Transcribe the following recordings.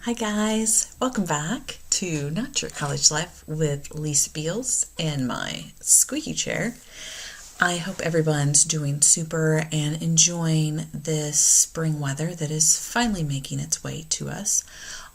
Hi guys, welcome back to Not Your College Life with Lisa Beals and my squeaky chair. I hope everyone's doing super and enjoying this spring weather that is finally making its way to us.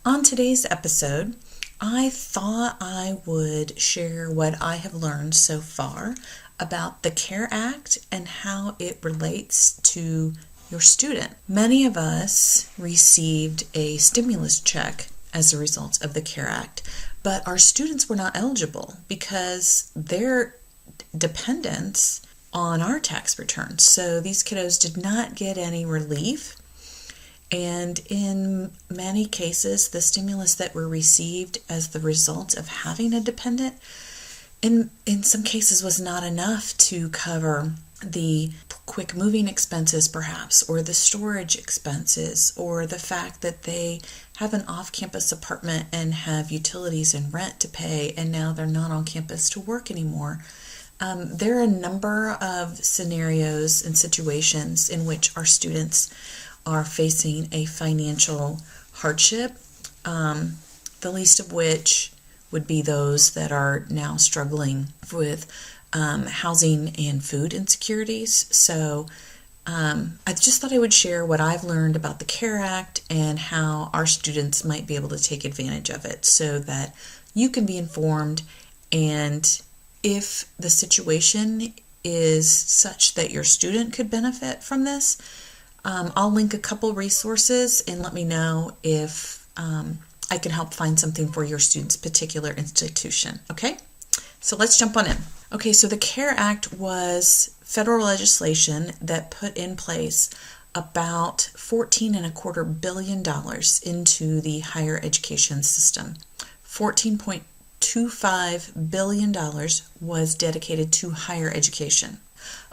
On today's episode, I thought I would share what I have learned so far about the CARE Act and how it relates to your student. Many of us received a stimulus check as a result of the CARE Act, but our students were not eligible because they're dependents on our tax returns. So these kiddos did not get any relief. And in many cases, the stimulus that were received as the result of having a dependent, in some cases was not enough to cover the quick moving expenses perhaps, or the storage expenses, or the fact that they have an off-campus apartment and have utilities and rent to pay, and now they're not on campus to work anymore. There are a number of scenarios and situations in which our students are facing a financial hardship, the least of which would be those that are now struggling with housing and food insecurities. So I just thought I would share what I've learned about the CARE Act and how our students might be able to take advantage of it so that you can be informed. And if the situation is such that your student could benefit from this, I'll link a couple resources and let me know if I can help find something for your student's particular institution. Okay, so let's jump on in. Okay, so the CARE Act was federal legislation that put in place about $14.25 billion into the higher education system. $14.25 billion was dedicated to higher education.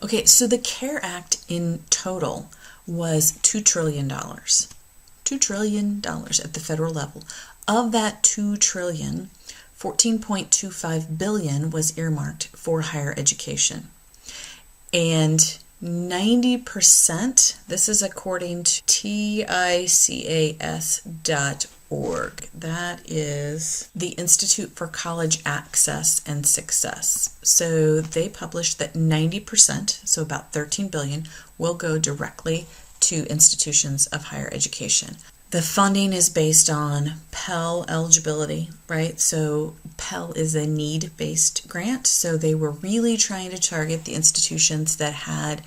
Okay, so the CARE Act in total was $2 trillion. $2 trillion at the federal level. Of that $2 trillion, $14.25 billion was earmarked for higher education. And 90%, this is according to TICAS.org. That is the Institute for College Access and Success. So they published that 90%, so about $13 billion, will go directly to institutions of higher education. The funding is based on Pell eligibility, right? So Pell is a need-based grant. So they were really trying to target the institutions that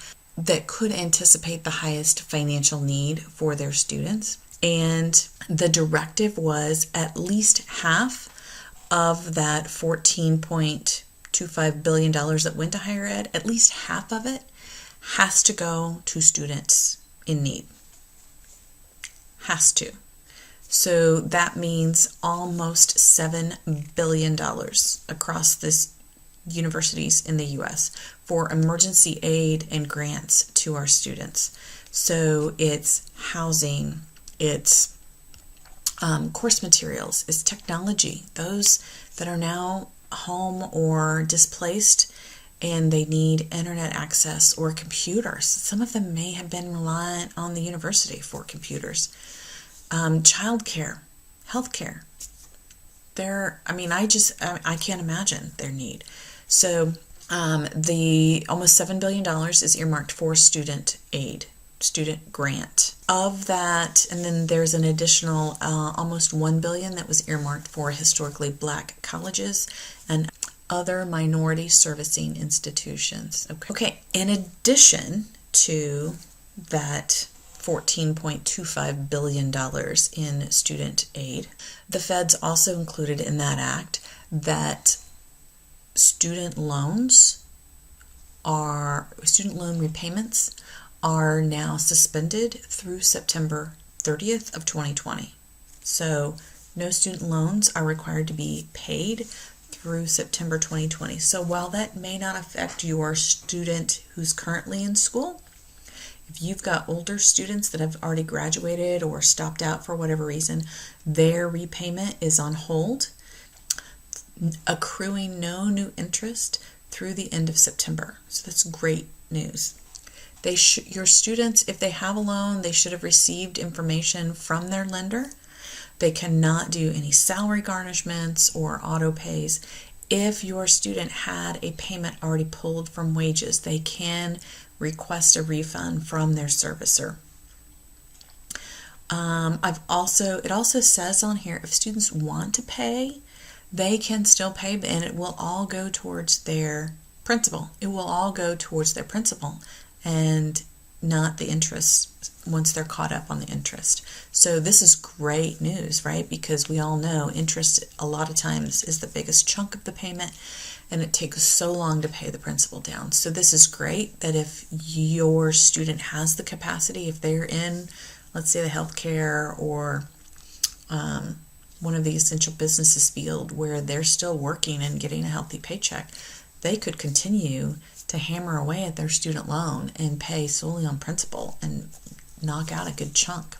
could anticipate the highest financial need for their students. And the directive was at least half of that $14.25 billion that went to higher ed, at least half of it has to go to students in need. Has to. So that means almost $7 billion across this universities in the U.S. for emergency aid and grants to our students. So it's housing, it's course materials, it's technology. Those that are now home or displaced and they need internet access or computers. Some of them may have been reliant on the university for computers. Childcare, healthcare. I can't imagine their need. So the almost $7 billion is earmarked for student aid, student grant. Of that, and then there's an additional almost $1 billion that was earmarked for historically black colleges and other minority servicing institutions. Okay. In addition to that $14.25 billion in student aid, the feds also included in that act that student loan repayments are now suspended through September 30th of 2020. So no student loans are required to be paid through September 2020. So while that may not affect your student who's currently in school, if you've got older students that have already graduated or stopped out for whatever reason, their repayment is on hold, accruing no new interest through the end of September. So that's great news. Your students, if they have a loan, they should have received information from their lender They cannot do any salary garnishments or auto pays. If your student had a payment already pulled from wages, they can request a refund from their servicer. It also says on here, if students want to pay, they can still pay, and it will all go towards their principal. It will all go towards their principal and not the interest once they're caught up on the interest. So this is great news, right? Because we all know interest a lot of times is the biggest chunk of the payment, and it takes so long to pay the principal down. So this is great that if your student has the capacity, if they're in, let's say, the healthcare or one of the essential businesses field where they're still working and getting a healthy paycheck, they could continue to hammer away at their student loan and pay solely on principal and knock out a good chunk.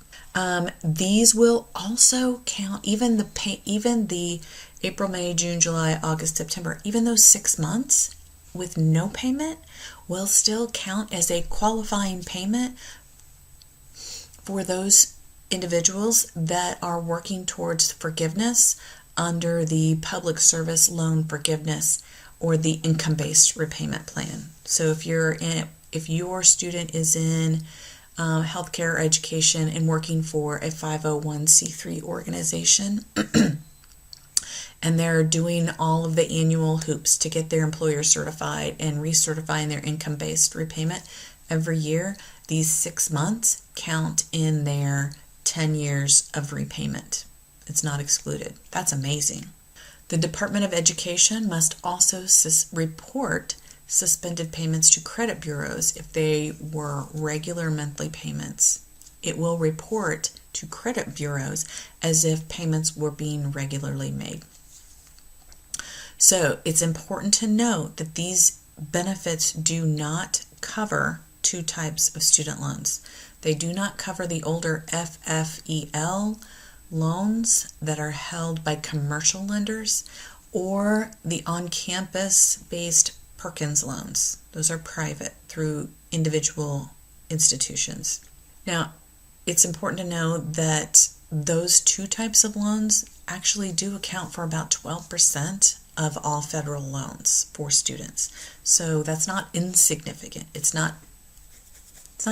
These will also count, even the April, May, June, July, August, September, even those 6 months with no payment will still count as a qualifying payment for those individuals that are working towards forgiveness under the Public Service Loan Forgiveness or the Income-Based Repayment Plan. So if your student is in healthcare or education and working for a 501c3 organization and they're doing all of the annual hoops to get their employer certified and recertifying their income-based repayment every year, these 6 months count in their 10 years of repayment. It's not excluded. That's amazing. The Department of Education must also report suspended payments to credit bureaus if they were regular monthly payments. It will report to credit bureaus as if payments were being regularly made. So it's important to note that these benefits do not cover two types of student loans. They do not cover the older FFEL loans that are held by commercial lenders or the on-campus based Perkins loans. Those are private through individual institutions. Now, it's important to know that those two types of loans actually do account for about 12% of all federal loans for students. So that's not insignificant. It's not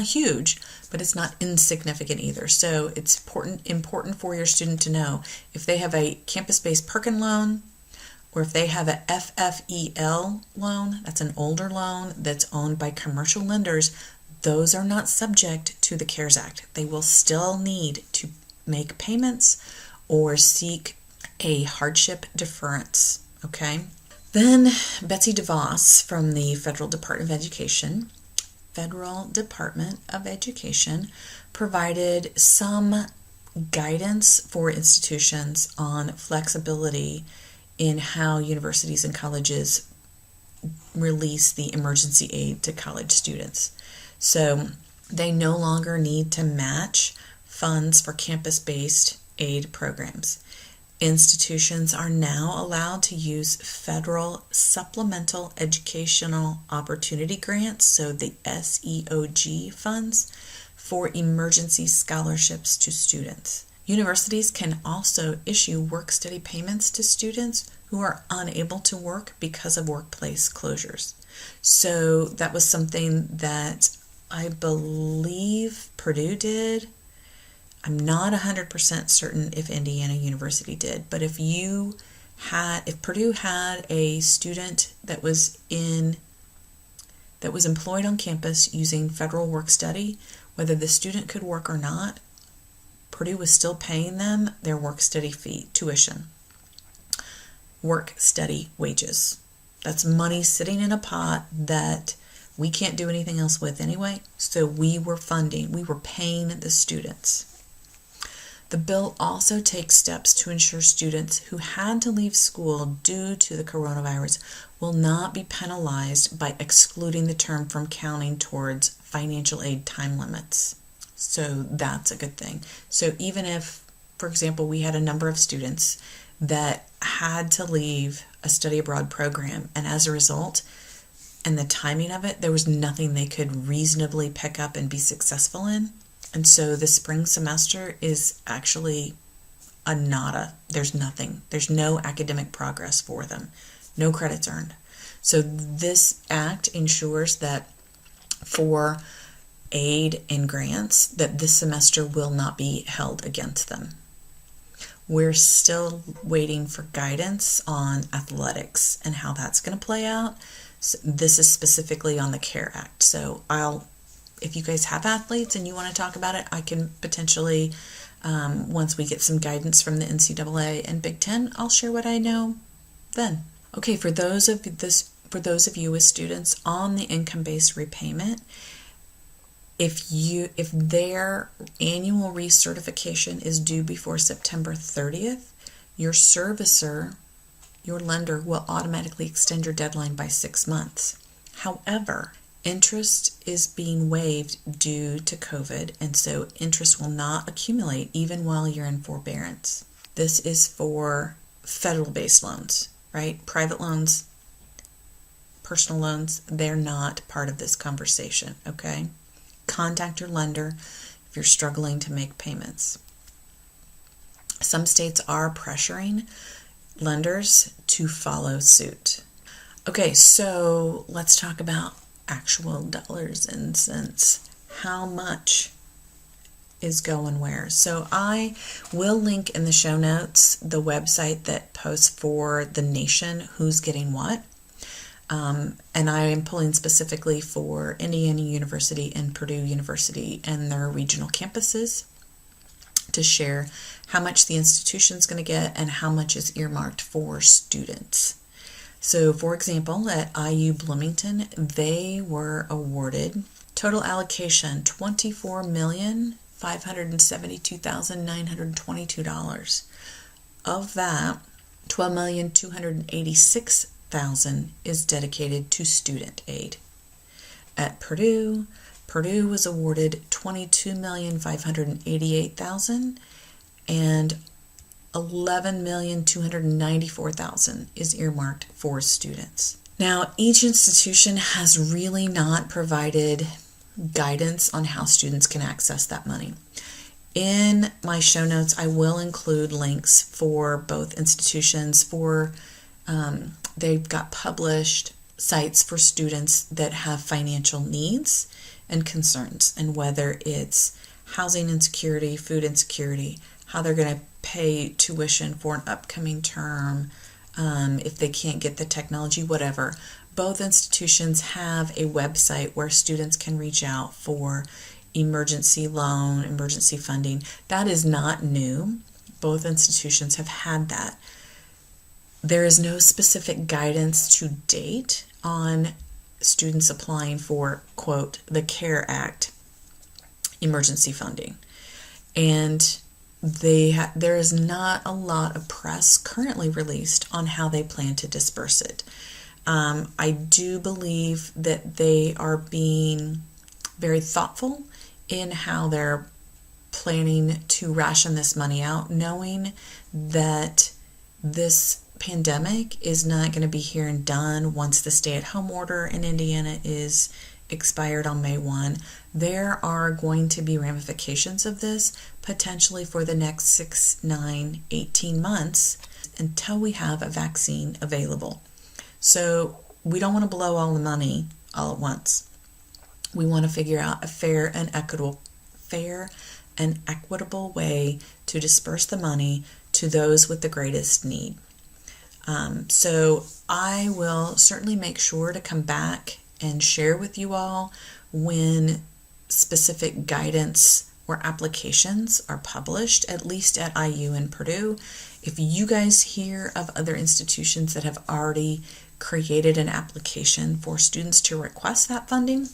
huge, but it's not insignificant either. So it's important for your student to know if they have a campus-based Perkin loan or if they have a FFEL loan, that's an older loan that's owned by commercial lenders, those are not subject to the CARES Act. They will still need to make payments or seek a hardship deference, okay? Then Betsy DeVos from the Federal Department of Education provided some guidance for institutions on flexibility in how universities and colleges release the emergency aid to college students. So they no longer need to match funds for campus-based aid programs. Institutions are now allowed to use federal supplemental educational opportunity grants, so the SEOG funds, for emergency scholarships to students. Universities can also issue work-study payments to students who are unable to work because of workplace closures. So that was something that I believe Purdue did. I'm not 100% certain if Indiana University did, but if Purdue had a student that was employed on campus using federal work-study, whether the student could work or not, Purdue was still paying them their work-study fee, tuition, work-study wages. That's money sitting in a pot that we can't do anything else with anyway, so we were paying the students. The bill also takes steps to ensure students who had to leave school due to the coronavirus will not be penalized by excluding the term from counting towards financial aid time limits. So that's a good thing. So even if, for example, we had a number of students that had to leave a study abroad program, and as a result, and the timing of it, there was nothing they could reasonably pick up and be successful in. And so the spring semester is actually a nada. There's nothing. There's no academic progress for them. No credits earned. So this act ensures that for aid and grants, that this semester will not be held against them. We're still waiting for guidance on athletics and how that's going to play out. So this is specifically on the CARE Act. So if you guys have athletes and you want to talk about it, I can potentially, once we get some guidance from the NCAA and Big Ten, I'll share what I know then. Okay, for those of you with students on the income-based repayment, if their annual recertification is due before September 30th, your servicer, your lender, will automatically extend your deadline by 6 months. However, interest is being waived due to COVID, and so interest will not accumulate even while you're in forbearance. This is for federal-based loans, right? Private loans, personal loans, they're not part of this conversation, okay? Contact your lender if you're struggling to make payments. Some states are pressuring lenders to follow suit. Okay, so let's talk about actual dollars and cents. How much is going where? So I will link in the show notes the website that posts for the nation who's getting what. And I am pulling specifically for Indiana University and Purdue University and their regional campuses to share how much the institution's going to get and how much is earmarked for students. So, for example, at IU Bloomington, they were awarded total allocation $24,572,922. Of that, $12,286,000 is dedicated to student aid. At Purdue was awarded $22,588,000 and $11,294,000 is earmarked for students. Now, each institution has really not provided guidance on how students can access that money. In my show notes, I will include links for both institutions for they've got published sites for students that have financial needs and concerns, and whether it's housing insecurity, food insecurity, how they're going to pay tuition for an upcoming term, if they can't get the technology, whatever. Both institutions have a website where students can reach out for emergency loan, emergency funding. That is not new. Both institutions have had that. There is no specific guidance to date on students applying for, quote, the CARE Act emergency funding. And there is not a lot of press currently released on how they plan to disperse it. I do believe that they are being very thoughtful in how they're planning to ration this money out, knowing that this pandemic is not going to be here and done once the stay-at-home order in Indiana is expired on May 1. There are going to be ramifications of this potentially for the next 6, 9, 18 months until we have a vaccine available. So we don't want to blow all the money all at once. We want to figure out a fair and equitable way to disperse the money to those with the greatest need. So I will certainly make sure to come back and share with you all when specific guidance or applications are published, at least at IU and Purdue. If you guys hear of other institutions that have already created an application for students to request that funding,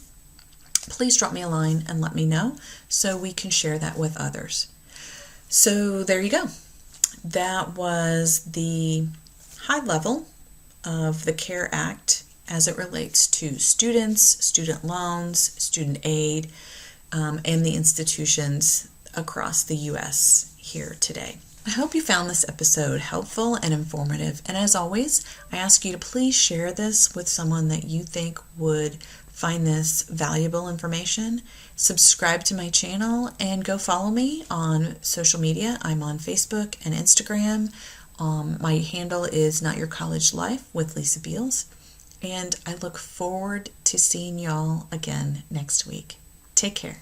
please drop me a line and let me know so we can share that with others. So there you go. That was the high level of the CARE Act as it relates to students, student loans, student aid, and the institutions across the U.S. here today. I hope you found this episode helpful and informative, and as always, I ask you to please share this with someone that you think would find this valuable information, Subscribe to my channel and go follow me on social media. I'm on Facebook and Instagram. My handle is Not Your College Life with Lisa Beals. And I look forward to seeing y'all again next week. Take care.